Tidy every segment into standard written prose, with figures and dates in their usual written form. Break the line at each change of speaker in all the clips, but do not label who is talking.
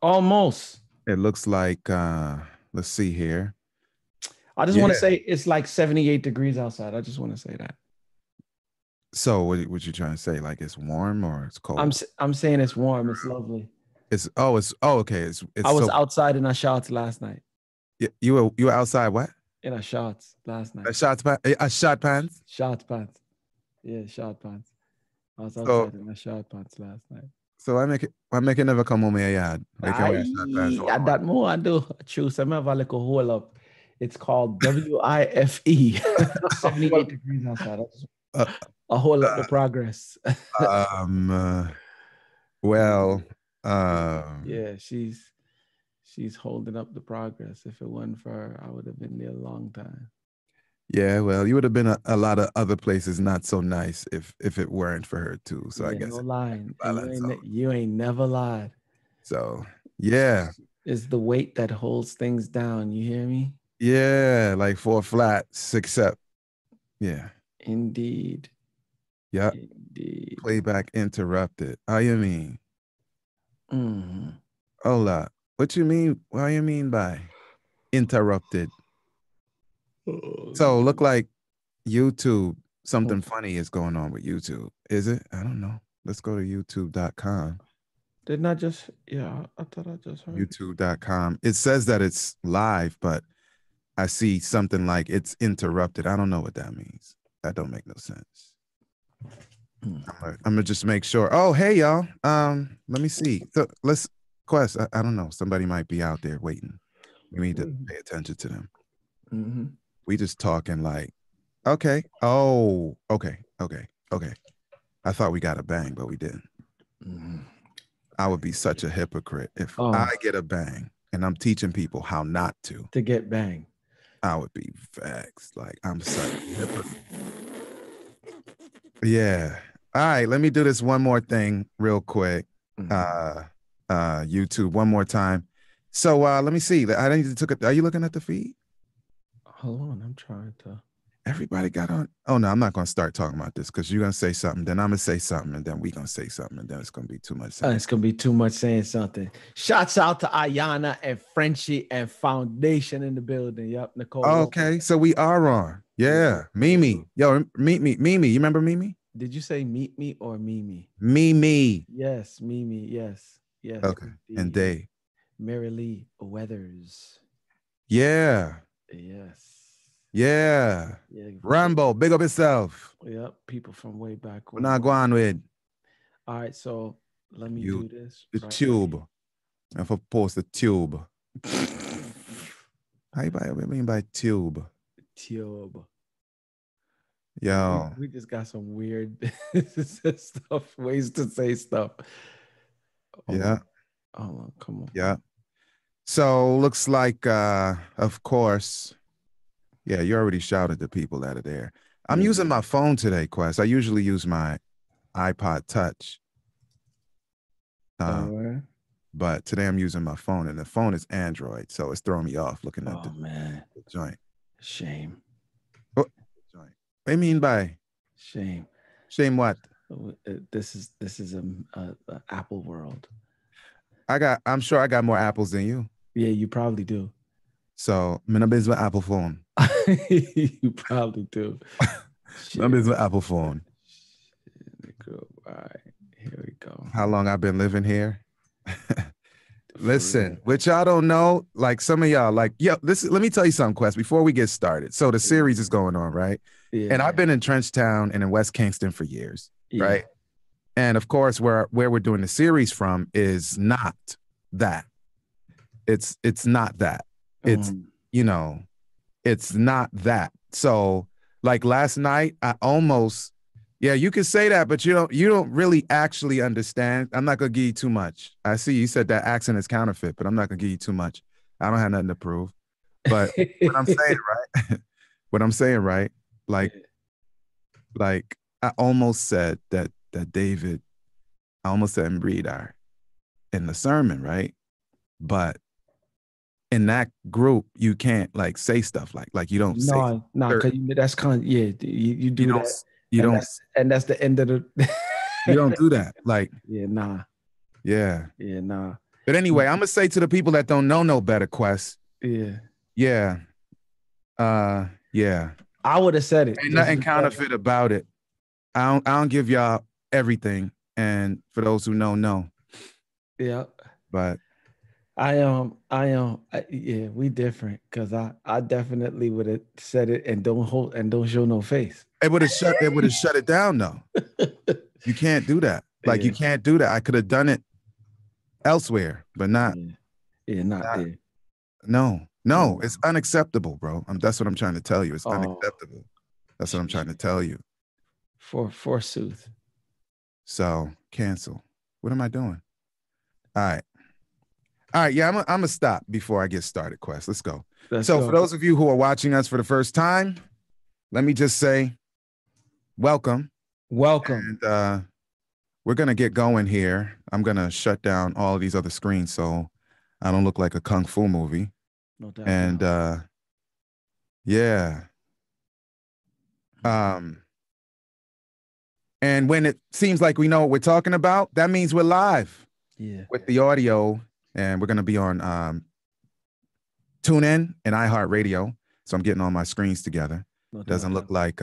Almost.
It looks like let's see here.
I just want to
Yeah.
say it's like 78 degrees outside. I just want to say that.
So what you trying to say? Like it's warm or it's
I'm
cold?
I'm saying it's warm. It's lovely.
It's okay. It's
I was
so
outside in our shots last night.
you were outside what?
In our shots last night.
A shot pants.
Short pants. Yeah, short pants. I was
So
outside in my short pants last night.
I make it never come home here yard. We can wear shot pants.
Aye, I that more I do. Choose. I'm have a little hole up. It's called WIFE. 78 degrees outside.
Uh,
A whole up the
uh,
progress.
um well um
Yeah, she's holding up the progress. If it wasn't for her, I would have been there a long time.
yeah, well, you would have been a lot of other places not so nice if it weren't for her too. So I
Yeah,
guess
no
it
lying.
balance out.
You ain't never lied.
So yeah.
It's the weight that holds things down. You hear me?
Yeah, like four flats, except yeah.
Indeed.
Yeah.
Indeed.
Playback interrupted. How you mean?
Mhm.
Hola. What you mean? What you mean by interrupted?
Oh,
So look like YouTube,
oh.
something funny is going on with YouTube. Is it? I don't know. Let's go to youtube.com.
Didn't I just, yeah, I thought I just heard.
YouTube.com. It says that it's live, but I see something like it's interrupted. I don't know what that means. That don't make no sense. I'm gonna just make sure. Oh, hey y'all. Let me see. So let's Quest. I don't know. Somebody might be out there waiting. We need to pay attention to them.
Mm-hmm.
We just talking like, okay. Oh, okay, okay, okay. I thought we got a bang, but we didn't.
Mm-hmm.
I would be such a hypocrite if
Oh,
I get a bang and I'm teaching people how not to.
to get banged.
I would be vexed. Like I'm such a hypocrite. Yeah. All right, let me do this one more thing real quick. Uh YouTube one more time. So let me see. I need to took it. Are you looking at the feed?
Hold on, I'm trying to.
Everybody got on. Oh no, I'm not gonna start talking about this because you're gonna say something, then I'm gonna say something, and then we gonna say something, and then it's gonna be too much saying.
It's gonna be too much saying something. Shouts out to Ayana and Frenchie and Foundation in the building. Yep, Nicole.
Okay, so we are on. Yeah. Mimi. Yo, meet me. Mimi. You remember Mimi?
Did you say meet me or Mimi?
Mimi.
Yes, Mimi. Yes, yes.
Okay. And
Indeed.
they.
Mary Lee Weathers.
Yeah.
Yes.
Yeah.
Yeah.
Rambo, big up yourself.
Yep. People from way back
We're
when.
not going with
All right, so let me
you.
do this.
The
Right.
tube. If I post the tube. What do you mean by tube?
Tube.
Yo.
We just got some weird stuff, ways to say stuff. Hold
Yeah.
on. Hold on. Come on.
Yeah. So looks like of course. Yeah, you already shouted the people that are there. I'm using my phone today, Quest. I usually use my iPod Touch. But today I'm using my phone, and the phone is Android, so it's throwing me off looking at the joint.
Shame.
What joint? What do you mean by
shame?
Shame what?
This is a Apple world.
I'm sure I got more apples than you.
Yeah, you probably do.
So I'm in business with Apple phone.
You probably do.
I'm business with Apple phone.
All right, here we go.
How long I've been living here? Listen, which y'all don't know, like some of y'all, like, yo, let me tell you something, Quest, before we get started. So the series is going on, right? Yeah. And I've been in Trenchtown and in West Kingston for years, right? And of course, where we're doing the series from is not that. It's not that. It's, you know, it's not that. So like last night, I almost, yeah, you can say that, but you don't really actually understand. I'm not gonna give you too much. I see you said that accent is counterfeit, but I'm not gonna give you too much. I don't have nothing to prove. But what I'm saying, right? What I'm saying, right? Like I almost said that David, I almost said Breedar in the sermon, right? But in that group, you can't like say stuff like you don't say.
No, because that's kind of, yeah, you do that.
You don't,
and that's the end of the.
You don't do that. Like,
yeah, nah.
Yeah.
Yeah, nah.
But anyway, I'm gonna say to the people that don't know no better, Quest.
Yeah.
Yeah. Yeah.
I would have said it.
Ain't nothing counterfeit about it. I don't give y'all everything. And for those who know.
Yeah.
But
yeah, we different because I definitely would have said it and don't show no face.
It would have shut it down though. You can't do that. Like you can't do that. I could have done it elsewhere, but not.
Yeah, not there.
No, it's unacceptable, bro. That's what I'm trying to tell you. It's unacceptable. That's what I'm trying to tell you.
Forsooth.
So cancel. What am I doing? All right. Yeah, I'm gonna stop before I get started. Quest, let's go. For those of you who are watching us for the first time, let me just say, welcome. And we're gonna get going here. I'm gonna shut down all of these other screens so I don't look like a kung fu movie.
No doubt.
And yeah. And when it seems like we know what we're talking about, that means we're live.
Yeah.
With the audio, and we're gonna be on TuneIn and iHeartRadio. So I'm getting all my screens together. It doesn't look like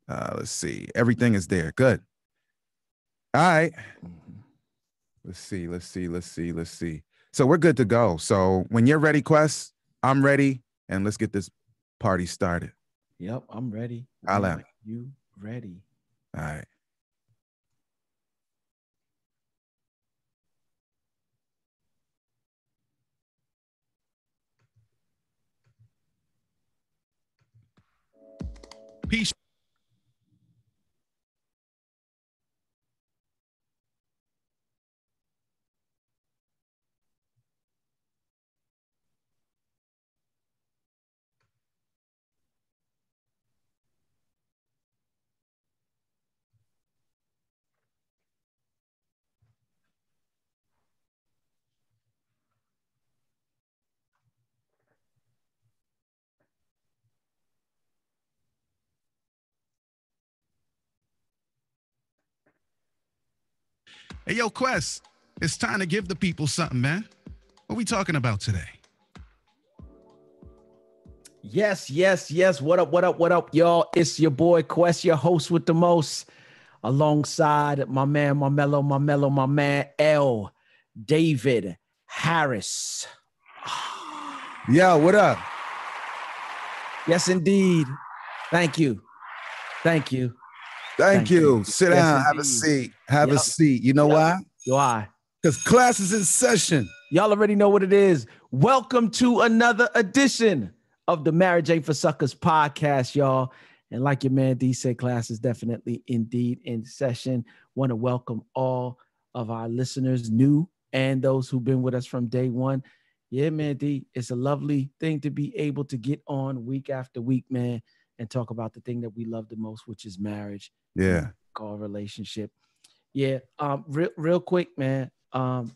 let's see. Everything is there. Good. All right. Let's see. So we're good to go. So when you're ready, Quest, I'm ready, and let's get this party started.
Yep, I'm ready. You ready?
All right. Peace. Hey, yo, Quest, it's time to give the people something, man. What we talking about today?
Yes. What up, y'all? It's your boy Quest, your host with the most, alongside my man, my man, L. David Harris.
Yo, what up?
Yes, indeed. Thank you.
Thank you. Sit down, have a seat. Have a seat. You know why?
Why?
Because class is in session.
Y'all already know what it is. Welcome to another edition of the Marriage Ain't for Suckers podcast, y'all. And like your man D said, class is definitely indeed in session. Want to welcome all of our listeners, new and those who've been with us from day one. Yeah, man, D, it's a lovely thing to be able to get on week after week, man, and talk about the thing that we love the most, which is marriage.
Yeah.
Call relationship. Yeah. Real quick, man. A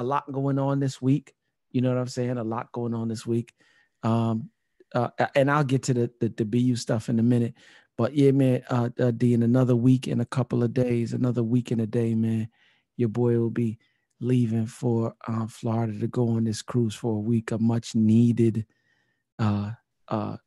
lot going on this week. You know what I'm saying? A lot going on this week. And I'll get to the BU stuff in a minute. But yeah, man, D, in another week and a couple of days, another week and a day, man, your boy will be leaving for Florida to go on this cruise for a week, a much needed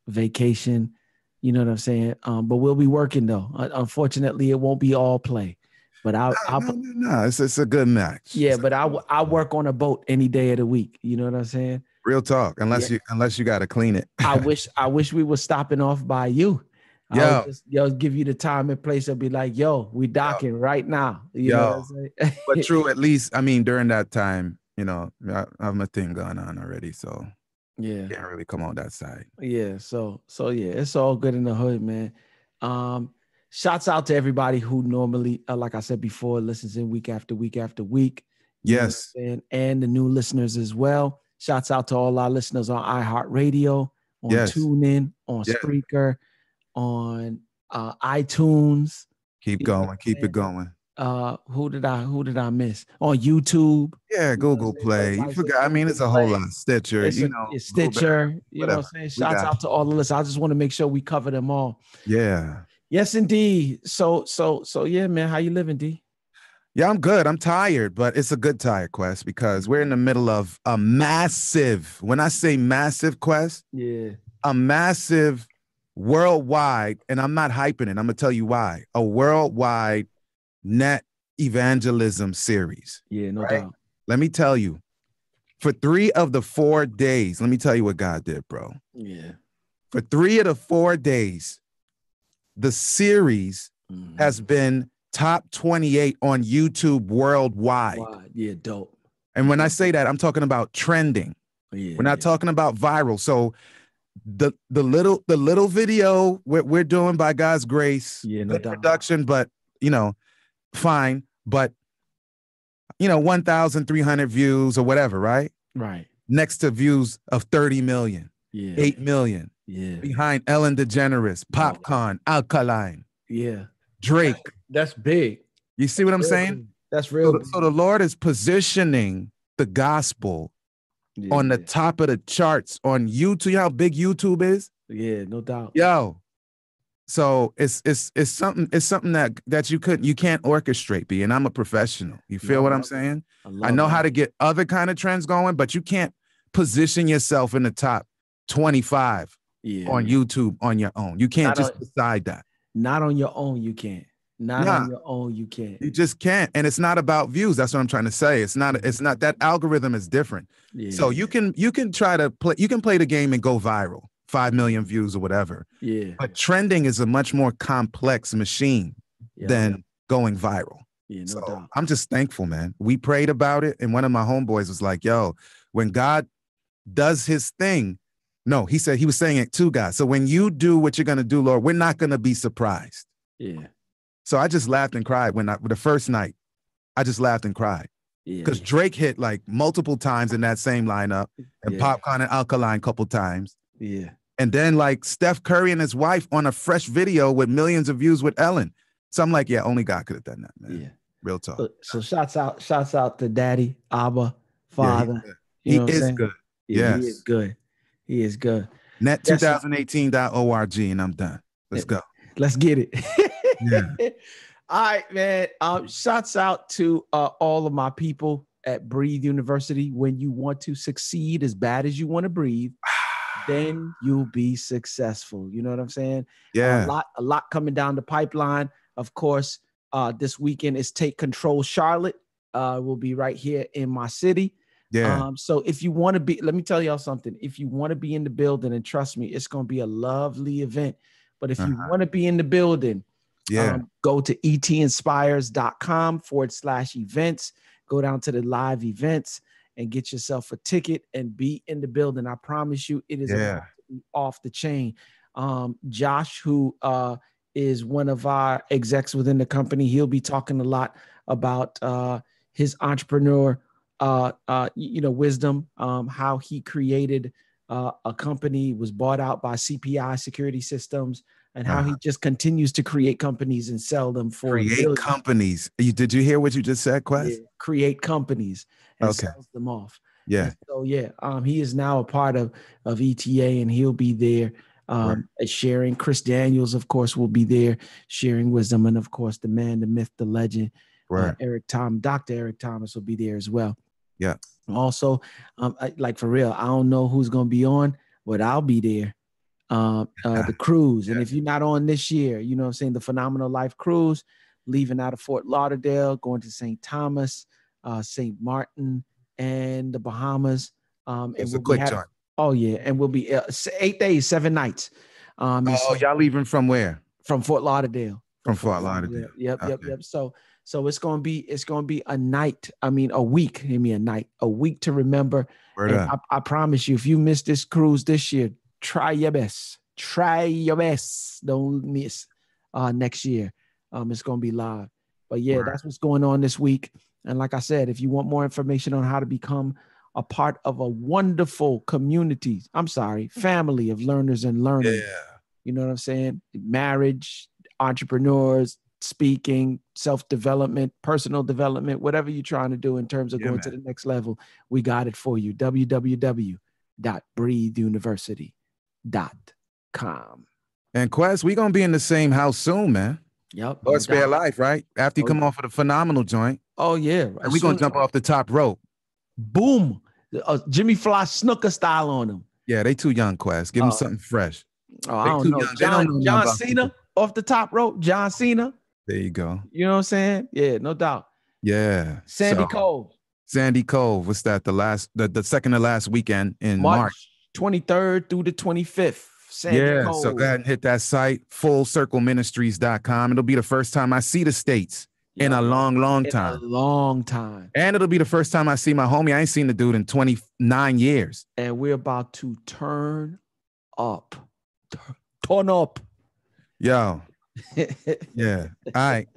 vacation. You know what I'm saying? But we'll be working though. Unfortunately, it won't be all play. But
no, it's a good match.
Yeah, but I work on a boat any day of the week. You know what I'm saying?
Real talk. Unless you got to clean it.
I wish we were stopping off by you. I'll just give you the time and place. I'll be like, yo, we docking right now. You know what I'm saying?
But true, at least, I mean, during that time, you know, I have my thing going on already. So
yeah,
can't really come on that side.
Yeah. So yeah, it's all good in the hood, man. Shouts out to everybody who normally, like I said before, listens in week after week after week.
Yes.
And the new listeners as well. Shouts out to all our listeners on iHeartRadio, on TuneIn, on Spreaker, on iTunes.
Keep it going.
Who did I miss? On YouTube.
Yeah, Google Play. You forgot. I mean, it's a whole lot. Stitcher.
It's Stitcher. You know what I'm saying? Shouts out to all the listeners. I just want to make sure we cover them all.
Yeah.
Yes, indeed. So yeah, man. How you living, D?
Yeah, I'm good. I'm tired, but it's a good tired, Quest, because we're in the middle of a massive, when I say massive, Quest, a massive worldwide, and I'm not hyping it. I'm going to tell you why. A worldwide net evangelism series.
Yeah, no doubt.
Let me tell you, for 3 of the 4 days, let me tell you what God did, bro.
Yeah.
For 3 of the 4 days, the series has been top 28 on YouTube worldwide.
Yeah, dope.
And when I say that, I'm talking about trending.
Yeah,
we're not talking about viral. So the little video we're doing by God's grace,
no doubt.
Production, but fine. But 1,300 views or whatever, right?
Right.
Next to views of 30 million, 8 million.
Yeah.
Behind Ellen DeGeneres, Popcorn, Alkaline.
Yeah.
Drake.
That's big.
You see what I'm saying?
That's real.
So the Lord is positioning the gospel on the top of the charts on YouTube. You know how big YouTube is?
Yeah, no doubt.
Yo. So it's something that you can't orchestrate, B. And I'm a professional. You feel what I'm saying? I know how to get other kind of trends going, but you can't position yourself in the top 25 on YouTube on your own. You can't decide that.
Not on your own, you can't. On your own, you can't.
You just can't. And it's not about views. That's what I'm trying to say. It's not that algorithm is different. Yeah. So you can try to play, you can play the game and go viral, 5 million views or whatever.
Yeah.
But trending is a much more complex machine than going viral.
Yeah, no doubt.
I'm just thankful, man. We prayed about it. And one of my homeboys was like, yo, when God does his thing, no, he said, he was saying it to God. So when you do what you're going to do, Lord, we're not going to be surprised.
Yeah.
So I just laughed and cried the first night. I just laughed and cried. Because Drake hit like multiple times in that same lineup, and Popcorn and Alkaline a couple times.
Yeah.
And then like Steph Curry and his wife on a fresh video with millions of views with Ellen. So I'm like, yeah, only God could have done that, man. Yeah. Real talk.
So shouts out to Daddy, Abba, Father.
He is good.
Yeah, he is good. He is good.
Net2018.org, and I'm done. Let's go.
Let's get it.
Yeah.
All right, man. Shouts out to all of my people at Breathe University. When you want to succeed as bad as you want to breathe, then you'll be successful. You know what I'm saying?
Yeah.
A lot coming down the pipeline. Of course, this weekend is Take Control Charlotte. We'll be right here in my city.
Yeah.
So if you want to be, let me tell y'all something. If you want to be in the building, and trust me, it's going to be a lovely event. But if you want to be in the building, go to etinspires.com/events. Go down to the live events and get yourself a ticket and be in the building. I promise you, it is about to be off the chain. Josh, who is one of our execs within the company, he'll be talking a lot about his entrepreneur wisdom, how he created a company, was bought out by CPI Security Systems, and how he just continues to create companies and sell them for
companies. Did you hear what you just said, Quest?
Yeah, create companies and sells them off.
Yeah.
And so he is now a part of ETA, and he'll be there sharing. Chris Daniels, of course, will be there sharing wisdom, and of course, the man, the myth, the legend, Dr. Eric Thomas will be there as well.
Yeah.
Also, like for real, I don't know who's gonna be on, but I'll be there. The cruise, and if you're not on this year, you know what I'm saying, the Phenomenal Life Cruise, leaving out of Fort Lauderdale, going to St. Thomas, St. Martin, and the Bahamas.
It's a quick joint.
Oh yeah, and we'll be 8 days, 7 nights.
Y'all leaving from where?
From Fort Lauderdale.
From Fort Lauderdale.
Yep. So it's gonna be a night. I mean, a week. A week to remember. I promise you, if you miss this cruise this year, try your best. Don't miss next year. It's gonna be live. But that's what's going on this week. And like I said, if you want more information on how to become a part of a wonderful family of learners and learning. You know what I'm saying? Marriage, entrepreneurs, speaking, self-development, personal development, whatever you're trying to do in terms of going to the next level, we got it for you. www.breatheuniversity.com.
And Quest, we gonna be in the same house soon, man.
Yep.
Or spare life, right? After you come off of the phenomenal joint.
Oh, yeah.
And we're going to jump off the top rope.
Boom. Jimmy Fly snooker style on him.
Yeah, they too young, Quest. Give them something fresh.
Oh, I don't know.
Young. They don't know
John Cena off the top rope. John Cena.
There you go.
You know what I'm saying? Yeah, no doubt.
Yeah.
Sandy Cove.
Sandy Cove. What's that? The second to last weekend in March
23rd through the 25th. Sandy Cove.
So go ahead and hit that site, fullcircleministries.com. It'll be the first time I see the States in a long time.
A long time.
And it'll be the first time I see my homie. I ain't seen the dude in 29 years.
And we're about to turn up. Turn up.
Yo. Yeah. All right.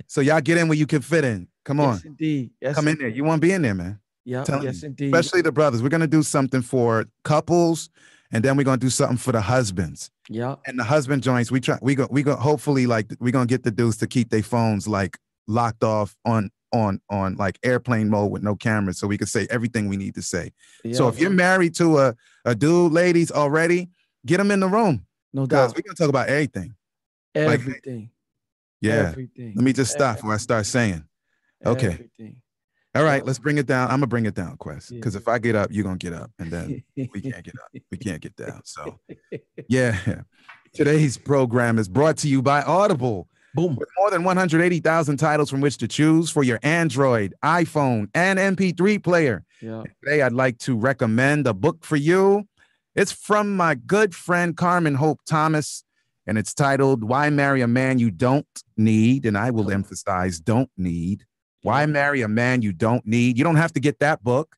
So y'all get in where you can fit in. Come on.
Yes, indeed. Yes,
come in there. You want to be in there, man.
Yeah. Yes, indeed.
Especially the brothers. We're going to do something for couples, and then we're going to do something for the husbands.
Yeah.
And the husband joints, we go hopefully, like, we're going to get the dudes to keep their phones like locked off on like airplane mode with no cameras, so we can say everything we need to say. Yeah. So if you're married to a dude, ladies, already, get them in the room.
No doubt.
We're going to talk about everything.
Everything.
Like, yeah.
Everything.
Let me just stop before I start saying. Okay.
Everything.
All right, let's bring it down. I'm gonna bring it down, Quest, because if I get up, you're gonna get up, and then we can't get up. We can't get down. So, yeah. Today's program is brought to you by Audible.
Boom.
With more than 180,000 titles from which to choose for your Android, iPhone, and MP3 player.
Yeah.
Today, I'd like to recommend a book for you. It's from my good friend Carmen Hope Thomas, and it's titled "Why Marry a Man You Don't Need," and I will emphasize "don't need." Why Marry a Man You Don't Need? You don't have to get that book,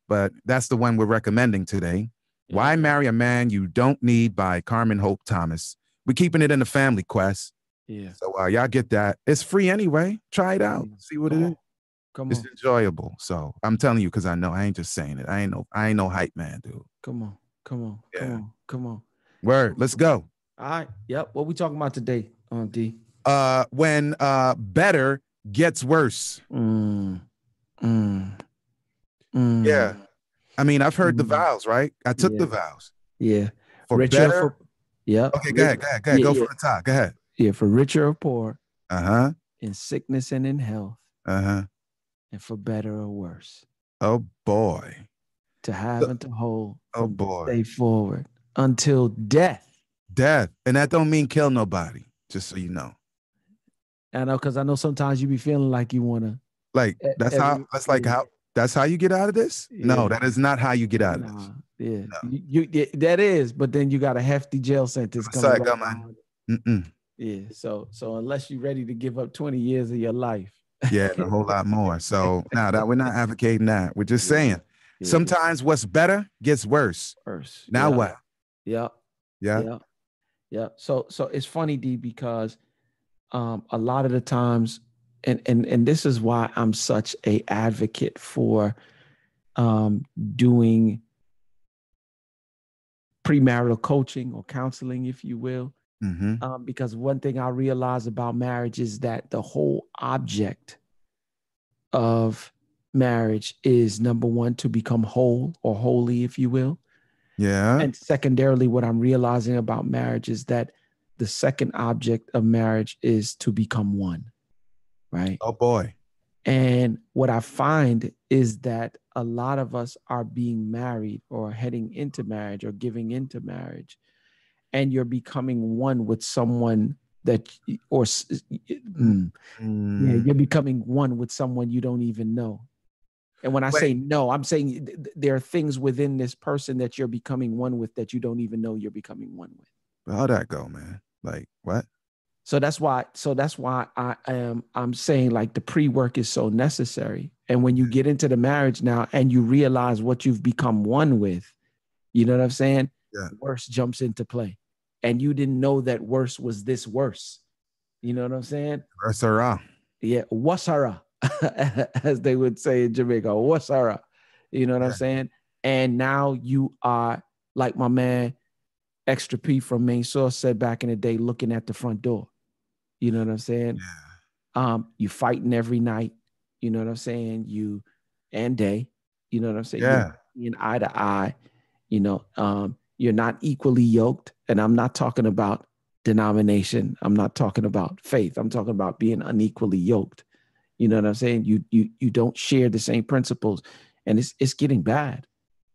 but that's the one we're recommending today. Yeah. Why Marry a Man You Don't Need by Carmen Hope Thomas. We're keeping it in the family, Quest.
Yeah.
So y'all get that. It's free anyway. Try it out. See what it is. It's enjoyable. So I'm telling you, because I know. I ain't just saying it. I ain't no hype man, dude.
Come on.
Word. Let's go.
All right. Yep. What we talking about today, D?
When better gets worse. Yeah. I mean, I've heard the vows, right? I took the vows.
Yeah.
For
richer
better.
Yeah.
Okay, go ahead. Yeah, go from the top. Go ahead.
Yeah, for richer or poor.
Uh-huh.
In sickness and in health.
Uh-huh.
And for better or worse.
Oh boy.
To have and to hold.
Oh boy.
Stay forward until death.
Death. And that don't mean kill nobody, just so you know.
I know, because I know sometimes you be feeling like you want to.
Like, that's how you get out of this? Yeah. No, that is not how you get out of this.
Yeah. No. That is, but then you got a hefty jail sentence coming. Yeah. So unless you're ready to give up 20 years of your life.
Yeah, a whole lot more. So now that we're not advocating that. We're just saying sometimes what's better gets worse. Now what?
Yeah. So it's funny, D, because a lot of the times, and this is why I'm such a advocate for doing premarital coaching or counseling, if you will.
Mm-hmm.
Because one thing I realize about marriage is that the whole object of marriage is, number one, to become whole or holy, if you will.
Yeah.
And secondarily, what I'm realizing about marriage is that the second object of marriage is to become one, right?
Oh, boy.
And what I find is that a lot of us are being married or heading into marriage or giving into marriage, and you're becoming one with someone that, you're becoming one with someone you don't even know. And when I say no, I'm saying there are things within this person that you're becoming one with that you don't even know you're becoming one with.
How'd that go, man? Like, what?
So that's why I'm saying, like, the pre-work is so necessary. And when you get into the marriage now and you realize what you've become one with, you know what I'm saying?
Yeah.
Worse jumps into play. And you didn't know that worse was this worse. You know what I'm saying?
Wasara.
Yeah, wasara, as they would say in Jamaica, wasara. You know what I'm saying? And now you are, like my man Extra P from Main Source said back in the day, looking at the front door. You know what I'm saying?
Yeah.
You fighting every night. You know what I'm saying? You and day. You know what I'm saying?
Yeah.
You're in eye to eye. You know, you're not equally yoked. And I'm not talking about denomination. I'm not talking about faith. I'm talking about being unequally yoked. You know what I'm saying? You don't share the same principles, and it's getting bad.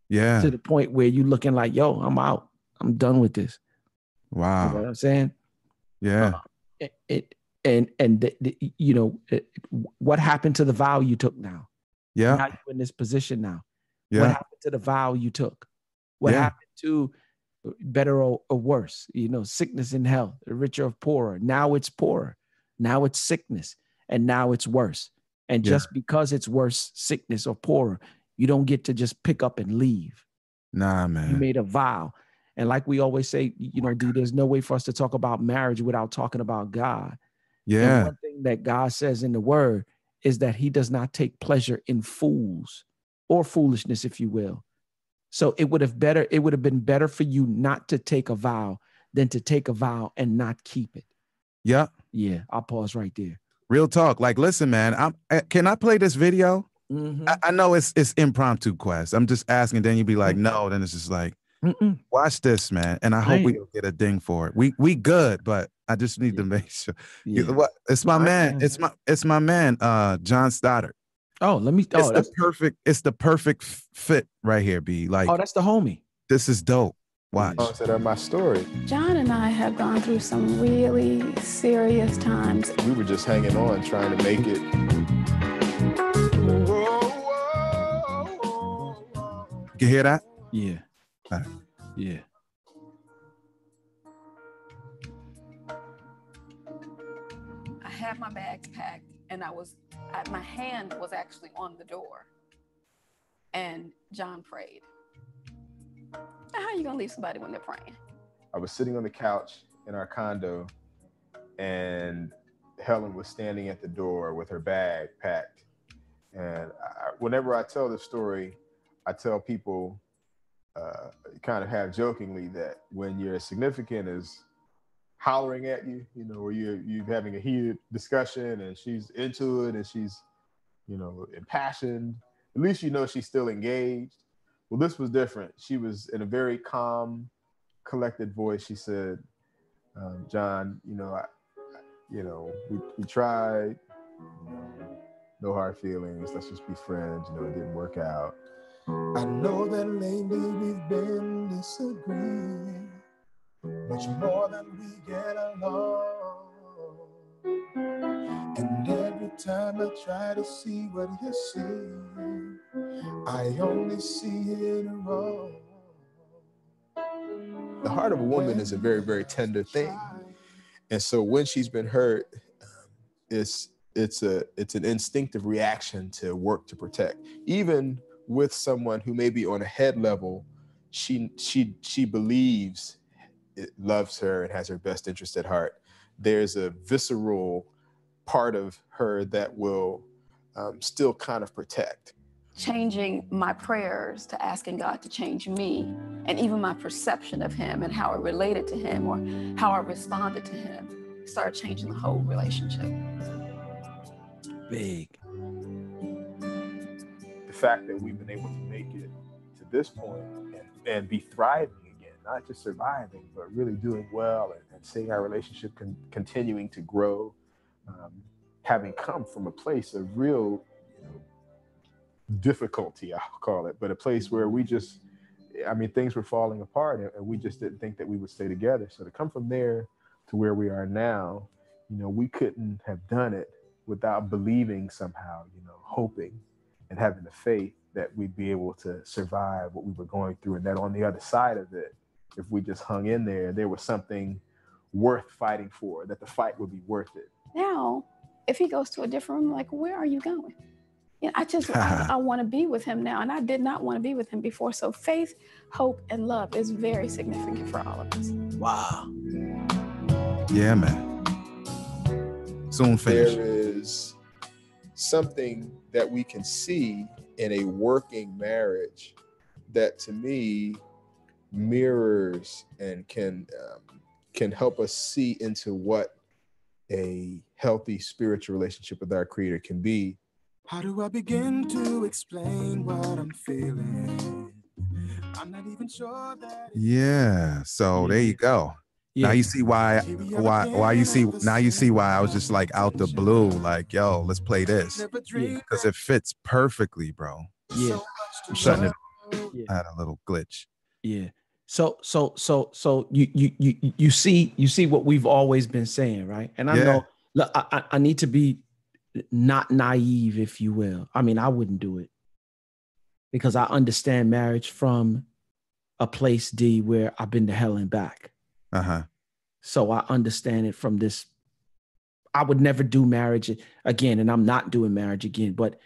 Yeah.
To the point where you're looking like, yo, I'm out. I'm done with this.
Wow.
You know what I'm saying?
Yeah.
What happened to the vow you took now?
Yeah.
Now you're in this position now.
Yeah.
What happened to the vow you took? What happened to better or worse? Sickness and health, the richer or poorer. Now it's poorer. Now it's sickness. And now it's worse. And just because it's worse, sickness or poorer, you don't get to just pick up and leave.
Nah, man.
You made a vow. And like we always say, D, there's no way for us to talk about marriage without talking about God.
Yeah.
And one thing that God says in the word is that he does not take pleasure in fools or foolishness, if you will. So it would have been better for you not to take a vow than to take a vow and not keep it.
Yeah.
Yeah. I'll pause right there.
Real talk. Like, listen, man, can I play this video?
Mm-hmm.
I know it's impromptu, Quest. I'm just asking. Then you'd be like, no. Then it's just like, watch this, man. And I hope we don't get a ding for it. We good, but I just need to make sure.
Yeah.
It's my man. It's my man, John Stoddard.
Oh, let me.
It's the perfect fit right here, B. Like,
oh, that's the homie.
This is dope. Watch.
That are my story.
John and I have gone through some really serious times.
We were just hanging on, trying to make it.
You hear that?
Yeah. Right. Yeah.
I had my bags packed, and my hand was actually on the door. And John prayed. Now, how are you gonna leave somebody when they're praying?
I was sitting on the couch in our condo, and Helen was standing at the door with her bag packed. And whenever I tell this story, I tell people kind of half jokingly that when your significant is hollering at you, or you're having a heated discussion and she's into it and she's, impassioned, at least she's still engaged. Well, this was different. She was in a very calm, collected voice. She said, John, we tried, no hard feelings. Let's just be friends. It didn't work out.
I know that lately we've been disagreeing much more than we get along. And every time I try to see what you see, I only see it wrong.
The heart of a woman is a very, very tender thing. And so when she's been hurt, it's an instinctive reaction to work to protect. Even with someone who may be on a head level, she believes it loves her and has her best interest at heart. There's a visceral part of her that will still kind of protect.
Changing my prayers to asking God to change me, and even my perception of him and how I related to him or how I responded to him, started changing the whole relationship.
Big.
The fact that we've been able to make it to this point and be thriving again, not just surviving, but really doing well and seeing our relationship continuing to grow, having come from a place of real difficulty, I'll call it, but a place where things were falling apart and we just didn't think that we would stay together. So to come from there to where we are now, we couldn't have done it without believing somehow, hoping and having the faith that we'd be able to survive what we were going through, and that on the other side of it, if we just hung in there was something worth fighting for, that the fight would be worth it.
Now, if he goes to a different room, like, where are you going? I want to be with him now, and I did not want to be with him before. So faith, hope, and love is very significant for all of us.
Wow.
Yeah, man. Soon finish.
There is something that we can see in a working marriage that, to me, mirrors and can help us see into what a healthy spiritual relationship with our Creator can be.
How do I begin to explain what I'm feeling? I'm not even sure that.
Yeah. So there you go.
Yeah.
Now you see why you see now you see why I was just like out the blue, like, yo, let's play this.
Yeah.
Because it fits perfectly, bro.
Yeah.
I'm shutting it.
Yeah.
I had a little glitch.
Yeah. So you see what we've always been saying, right? And I know, look, I need to be not naive, if you will. I mean, I wouldn't do it because I understand marriage from a place, D, where I've been to hell and back. So I understand it from this. I would never do marriage again, and I'm not doing marriage again. But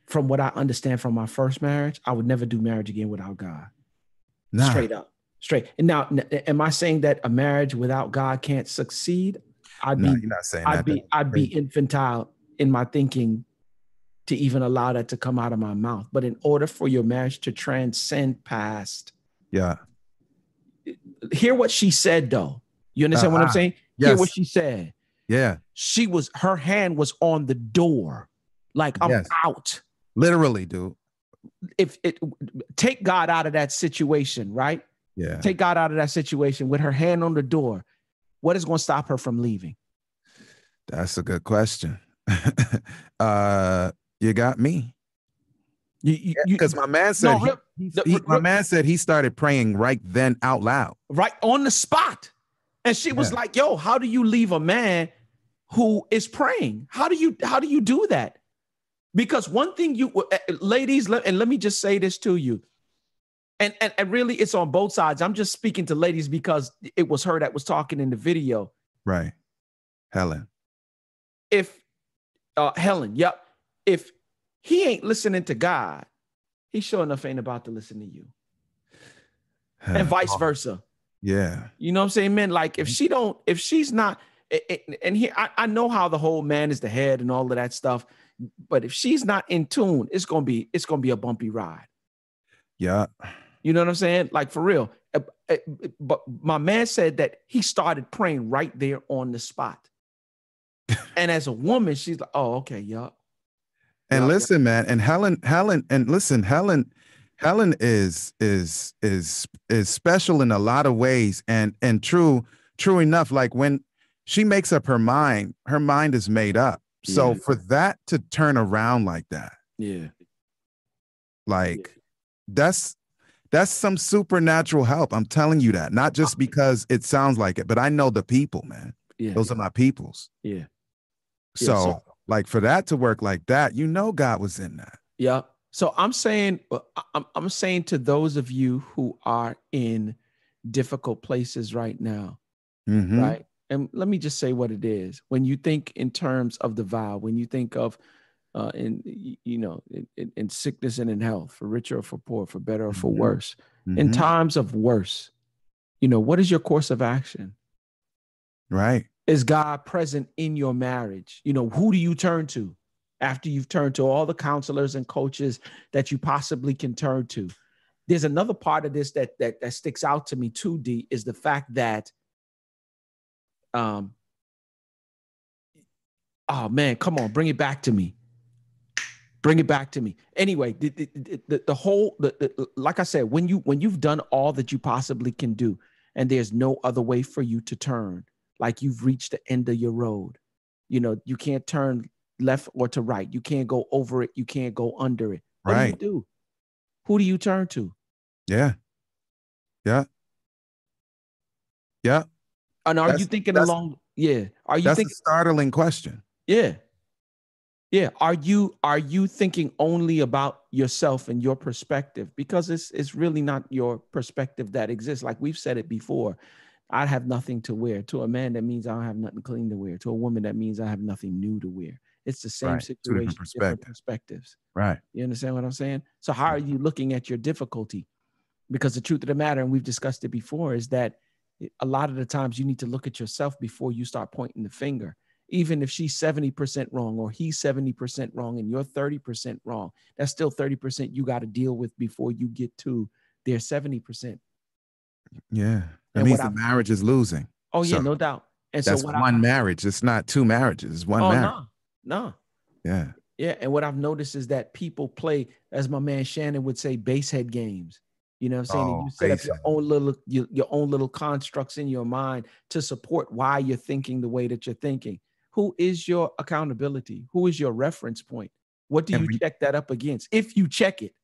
from what I understand from my first marriage, I would never do marriage again without God. Nah. Straight up. Straight. And now, am I saying that a marriage without God can't succeed?
You're not saying
I'd be infantile in my thinking to even allow that to come out of my mouth. But in order for your marriage to transcend past, hear what she said, though. You understand what I'm saying?
Yes.
Hear what she said.
Yeah.
Her hand was on the door. Like, I'm out.
Literally, dude.
Take God out of that situation, right?
Yeah.
Take God out of that situation with her hand on the door. What is going to stop her from leaving?
That's a good question. You got me. Because my man said my man said he started praying right then out loud.
Right on the spot. And she was like, yo, how do you leave a man who is praying? How do you do that? Because one thing ladies, and let me just say this to you. And really, it's on both sides. I'm just speaking to ladies because it was her that was talking in the video.
Right. Helen.
Helen, yep. If he ain't listening to God, he sure enough ain't about to listen to you. And vice versa.
Yeah.
You know what I'm saying, man? Like if she's not, and here, I know how the whole man is the head and all of that stuff, but if she's not in tune, it's gonna be a bumpy ride.
Yeah.
You know what I'm saying? Like for real. But my man said that he started praying right there on the spot. And as a woman, she's like, oh, okay, yeah.
And listen, man, and Helen is special in a lot of ways. And true enough, like when she makes up her mind is made up. So for that to turn around like that, that's some supernatural help. I'm telling you that, not just because it sounds like it, but I know the people, man. Those are my peoples. So like for that to work like that, you know, God was in that.
Yeah. So I'm saying to those of you who are in difficult places right now, right? And let me just say what it is. When you think in terms of the vow, when you think of in sickness and in health, for richer or for poor, for better or for worse, in times of worse, what is your course of action?
Right.
Is God present in your marriage? Who do you turn to after you've turned to all the counselors and coaches that you possibly can turn to? There's another part of this that sticks out to me too, D, is the fact that, oh man, come on, bring it back to me. Bring it back to me. Anyway, the whole, like I said, when you've done all that you possibly can do, and there's no other way for you to turn, like you've reached the end of your road. You can't turn left or to right. You can't go over it. You can't go under it. What do you do? Who do you turn to?
Yeah.
And are you thinking along? Yeah. Are you thinking?
That's a startling question.
Yeah. Yeah. Are you thinking only about yourself and your perspective? Because it's really not your perspective that exists. Like we've said it before. I have nothing to wear. To a man, that means I don't have nothing clean to wear. To a woman, that means I have nothing new to wear. It's the same situation, different perspectives.
Right.
You understand what I'm saying? So how are you looking at your difficulty? Because the truth of the matter, and we've discussed it before, is that a lot of the times you need to look at yourself before you start pointing the finger. Even if she's 70% wrong or he's 70% wrong and you're 30% wrong, that's still 30% you got to deal with before you get to their 70%.
Yeah. That means the marriage is losing.
Oh, yeah, no doubt. And
that's one marriage. It's not two marriages. It's one marriage.
No.
Yeah.
Yeah. And what I've noticed is that people play, as my man Shannon would say, basehead games. You know what I'm saying? And
Oh,
you set up
basehead.
your own little constructs in your mind to support why you're thinking the way that you're thinking. Who is your accountability? Who is your reference point? What do you check that up against? If you check it.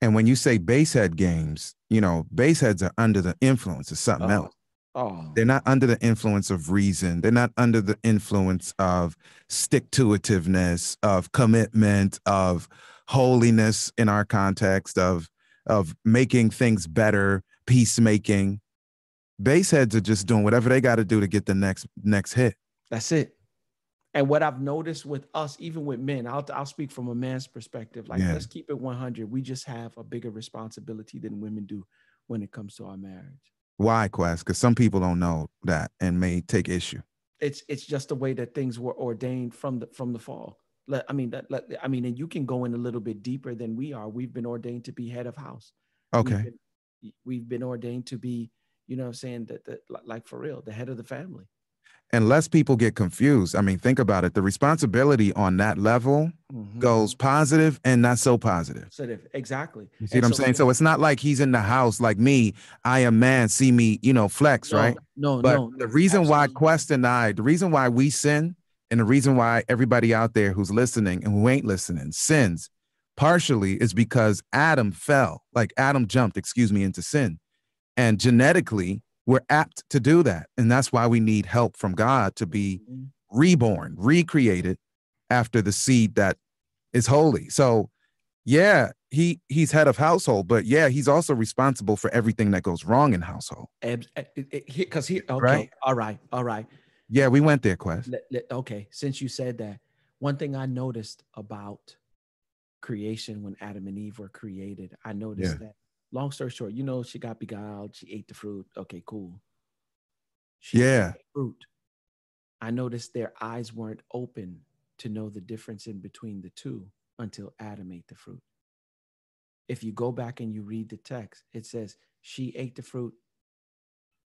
And when you say basehead games, baseheads are under the influence of something else.
Oh,
They're not under the influence of reason. They're not under the influence of stick-to-itiveness, of commitment, of holiness in our context, of making things better, peacemaking. Baseheads are just doing whatever they got to do to get the next hit.
that's it. And what I've noticed with us, even with men, I'll speak from a man's perspective. Like, let's keep it 100. We just have a bigger responsibility than women do when it comes to our marriage.
Why, Quest? Because some people don't know that and may take issue.
It's just the way that things were ordained from the fall. And you can go in a little bit deeper than we are. We've been ordained to be head of house.
Okay.
We've been ordained to be, you know what I'm saying, that like for real, the head of the family.
And less people get confused. I mean, think about it. The responsibility on that level goes positive and not so positive.
Exactly.
You see what I'm saying? So it's not like he's in the house like me. I am man, see me, flex, right?
No.
The reason why Quest and the reason why we sin, and the reason why everybody out there who's listening and who ain't listening sins, partially is because Adam jumped, into sin. And genetically, we're apt to do that. And that's why we need help from God to be reborn, recreated after the seed that is holy. So yeah, he's head of household, but yeah, he's also responsible for everything that goes wrong in household.
Okay,
right?
All right.
Yeah, we went there, Quest.
Okay, since you said that, one thing I noticed about creation when Adam and Eve were created, I noticed that, long story short, she got beguiled, she ate the fruit. Okay, cool. She ate the fruit. I noticed their eyes weren't open to know the difference in between the two until Adam ate the fruit. If you go back and you read the text, it says she ate the fruit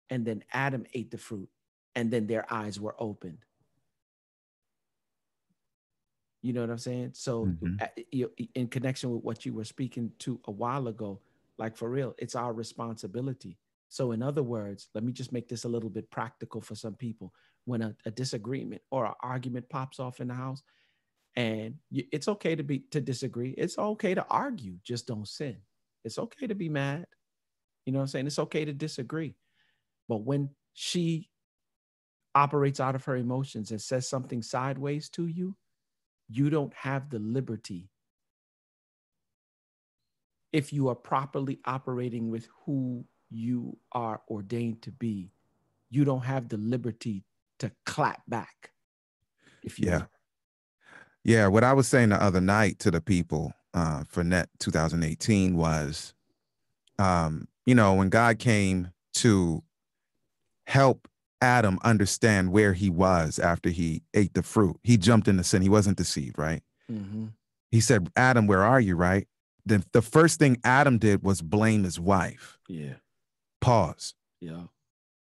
and then Adam ate the fruit and then their eyes were opened. You know what I'm saying? So in connection with what you were speaking to a while ago, like for real, it's our responsibility. So in other words, let me just make this a little bit practical for some people. When a disagreement or an argument pops off in the house, and it's okay to disagree. It's okay to argue. Just don't sin. It's okay to be mad. You know what I'm saying? It's okay to disagree. But when she operates out of her emotions and says something sideways to you, you don't have the liberty. If you are properly operating with who you are ordained to be, you don't have the liberty to clap back.
Yeah, what I was saying the other night to the people for NET 2018 was, when God came to help Adam understand where he was after he ate the fruit, he jumped into sin. He wasn't deceived, right? He said, Adam, where are you, right? The first thing Adam did was blame his wife.
Yeah.
Pause.
Yeah.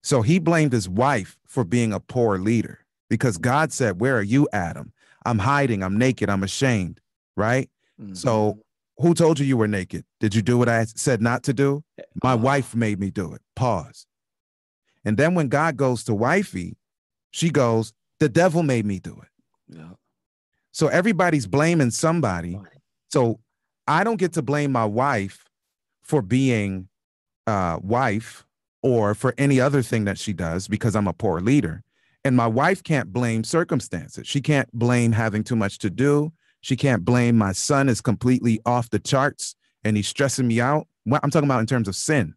So he blamed his wife for being a poor leader because God said, where are you, Adam? I'm hiding. I'm naked. I'm ashamed. Right? So who told you were naked? Did you do what I said not to do? My wife made me do it. Pause. And then when God goes to wifey, she goes, the devil made me do it.
Yeah.
So everybody's blaming somebody. So I don't get to blame my wife for being wife or for any other thing that she does because I'm a poor leader. And my wife can't blame circumstances. She can't blame having too much to do. She can't blame my son is completely off the charts and he's stressing me out. I'm talking about in terms of sin.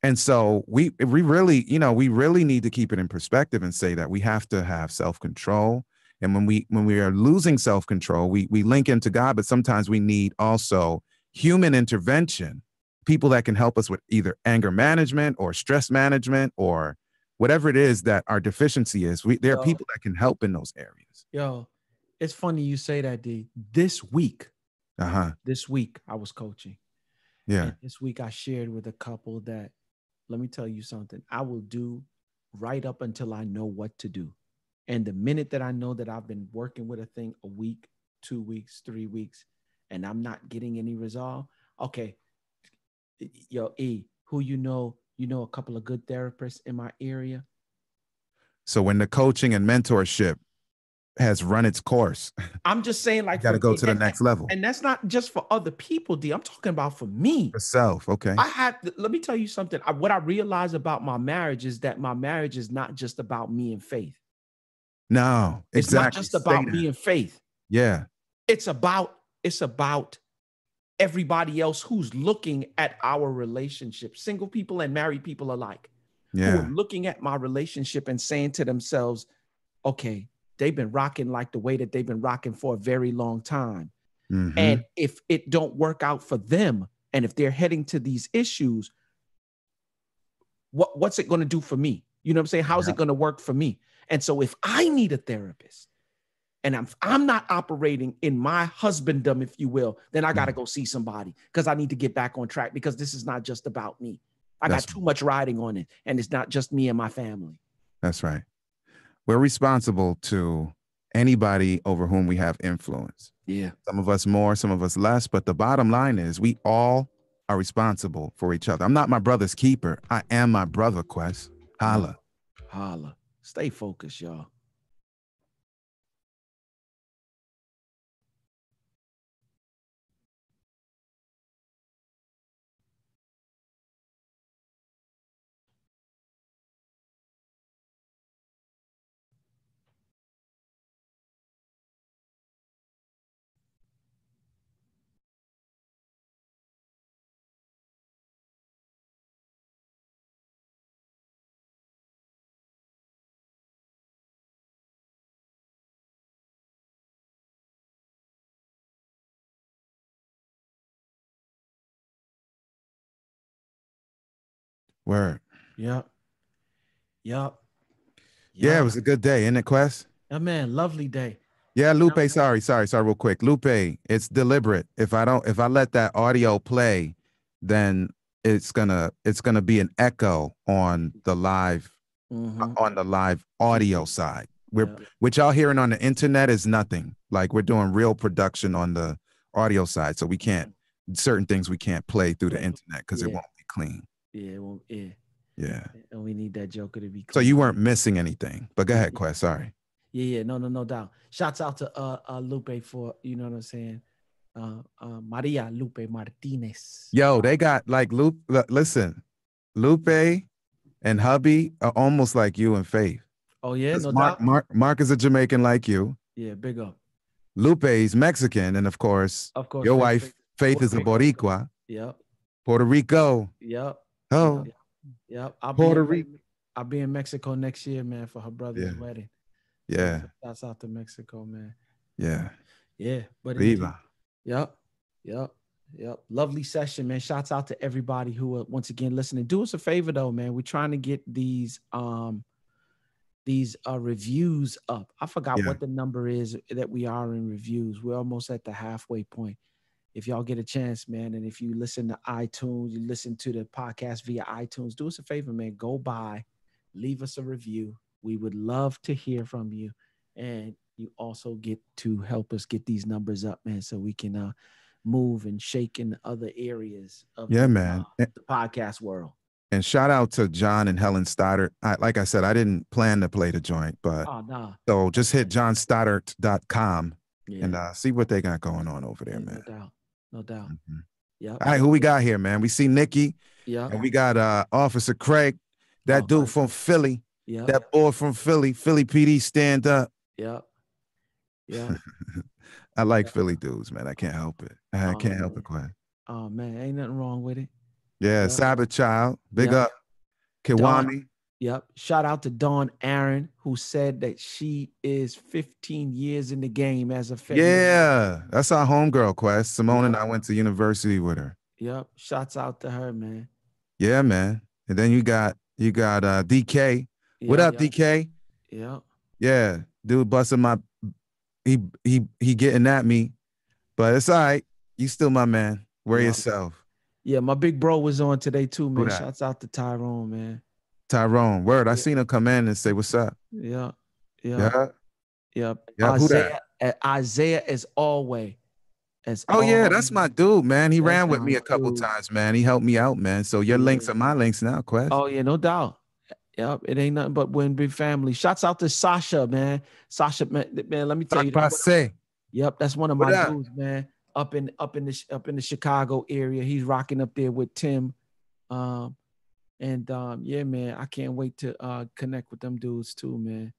And so we really, we really need to keep it in perspective and say that we have to have self-control. And when we are losing self-control, we link into God, but sometimes we need also human intervention, people that can help us with either anger management or stress management or whatever it is that our deficiency is. There are people that can help in those areas.
Yo, it's funny you say that, D. This week I was coaching.
Yeah.
And this week I shared with a couple that, let me tell you something, I will do right up until I know what to do. And the minute that I know that I've been working with a thing a week, 2 weeks, 3 weeks, and I'm not getting any resolve, okay, Yo, E, who you know a couple of good therapists in my area.
So when the coaching and mentorship has run its course,
I'm just saying, like,
got to go to the next level.
And that's not just for other people, D. I'm talking about for me.
For self, okay.
Let me tell you something. What I realized about my marriage is that my marriage is not just about me and Faith.
No, exactly.
It's not just about me and Faith.
Yeah.
It's about everybody else who's looking at our relationship, single people and married people alike, who are looking at my relationship and saying to themselves, okay, they've been rocking like the way that they've been rocking for a very long time. Mm-hmm. And if it don't work out for them, and if they're heading to these issues, what's it going to do for me? You know what I'm saying? How's it going to work for me? And so if I need a therapist and I'm not operating in my husbanddom, if you will, then I got to go see somebody because I need to get back on track, because this is not just about me. I got too much riding on it, and it's not just me and my family.
That's right. We're responsible to anybody over whom we have influence.
Yeah.
Some of us more, some of us less, but the bottom line is we all are responsible for each other. I'm not my brother's keeper. I am my brother, Quest. Holla.
Holla. Stay focused, y'all.
Word.
Yep.
Yeah, it was a good day, isn't it, Quest?
Yeah, man, lovely day.
Yeah, Lupe, sorry, real quick. Lupe, it's deliberate. If I let that audio play, then it's gonna be an echo on the live audio side. What y'all hearing on the internet is nothing. Like, we're doing real production on the audio side, so we can't certain things we can't play through the internet because it won't be clean.
Yeah, it won't.
Yeah.
And we need that joker to be clean.
So you weren't missing anything. But go ahead, Quest. Sorry.
Yeah, no doubt. Shouts out to Lupe for, you know what I'm saying, Maria Lupe Martinez.
Yo, they got like Lupe. Listen, Lupe and hubby are almost like you and Faith.
Oh yeah, no doubt.
Mark is a Jamaican like you.
Yeah, big up.
Lupe's Mexican, and of course, your wife Faith is a Boricua.
Yep.
Puerto Rico.
Yep.
Oh.
Yep.
Puerto Rico.
I'll be in Mexico next year, man, for her brother's wedding.
Yeah.
Shouts out to Mexico, man.
Yeah.
Yeah. But
Viva.
Yep. Lovely session, man. Shouts out to everybody who are once again listening. Do us a favor though, man. We're trying to get these reviews up. I forgot what the number is that we are in reviews. We're almost at the halfway point. If y'all get a chance, man, and if you listen to iTunes, you listen to the podcast via iTunes, do us a favor, man. Go by, leave us a review. We would love to hear from you. And you also get to help us get these numbers up, man, so we can move and shake in other areas of the podcast world.
And shout out to John and Helens Stoddard. Like I said, I didn't plan to play the joint, but so just hit johnstoddard.com and see what they got going on over there, man.
No doubt.
Mm-hmm.
Yeah.
All right, who we got here, man? We see Nikki.
Yeah.
And we got Officer Craig, that dude from Philly.
Yeah.
That boy from Philly. Philly PD, stand up.
Yeah.
I like Philly dudes, man. I can't help it. I can't help it, Quinn.
Oh man, ain't nothing wrong with it.
Yeah, Sabbath Child. Big up. Kiwami.
Yep. Shout out to Dawn Aaron, who said that she is 15 years in the game as a February.
Yeah, that's our homegirl, Quest. Simone and I went to university with her.
Yep. Shouts out to her, man.
Yeah, man. And then you got DK. What up, DK?
Yeah.
Yeah. Dude busting my he getting at me. But it's all right. You still my man. Wear yourself.
Yeah, my big bro was on today too, man. Shouts out to Tyrone, man.
Tyrone, word. I seen him come in and say, "What's up?"
Yeah.
Who
Isaiah, as always,
Oh yeah, that's my dude, man. He ran with me a couple
dude.
times, man. He helped me out, man. So your links are my links now, Quest.
Oh yeah, no doubt. Yep, it ain't nothing but one big family. Shouts out to Sasha, man. Sasha, man, let me tell you. Yep, that's one of my dudes, man. Up in the Chicago area. He's rocking up there with Tim. Yeah, man, I can't wait to connect with them dudes too, man.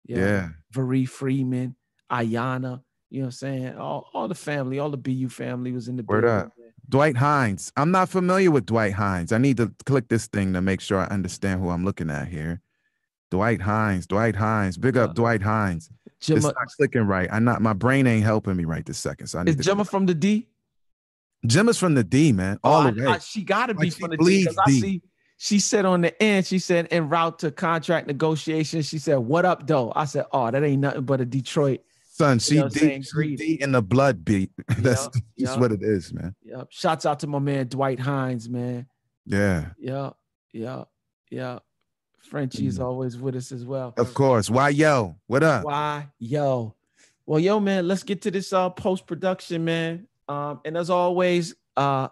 Yeah.
Varee Freeman, Ayana, you know what I'm saying? All the family, all the BU family was in the building.
Up. Dwight Hines. I'm not familiar with Dwight Hines. I need to click this thing to make sure I understand who I'm looking at here. Dwight Hines. Big up Dwight Hines. It's not clicking right. My brain ain't helping me right this second. So I need
Is Gemma from the D?
Gemma's from the D, man. All the way.
She gotta be from the D, because I see she said on the end, she said en route to contract negotiations. She said, "What up, though?" I said, "Oh, that ain't nothing but a Detroit."
Son, she D in the blood beat. That's just what it is, man.
Yep. Shouts out to my man Dwight Hines, man.
Yeah.
Yeah. Frenchie is always with us as well.
Of course. Why yo? What up?
Why yo? Well, yo, man, let's get to this post-production, man. And as always, yeah,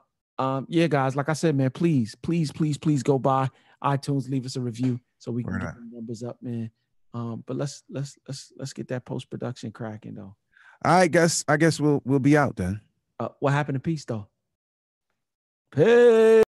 guys, like I said, man, please go by iTunes, leave us a review so we can get the numbers up, man. But let's get that post-production cracking though.
I guess we'll be out then.
What happened to Peace though? Peace.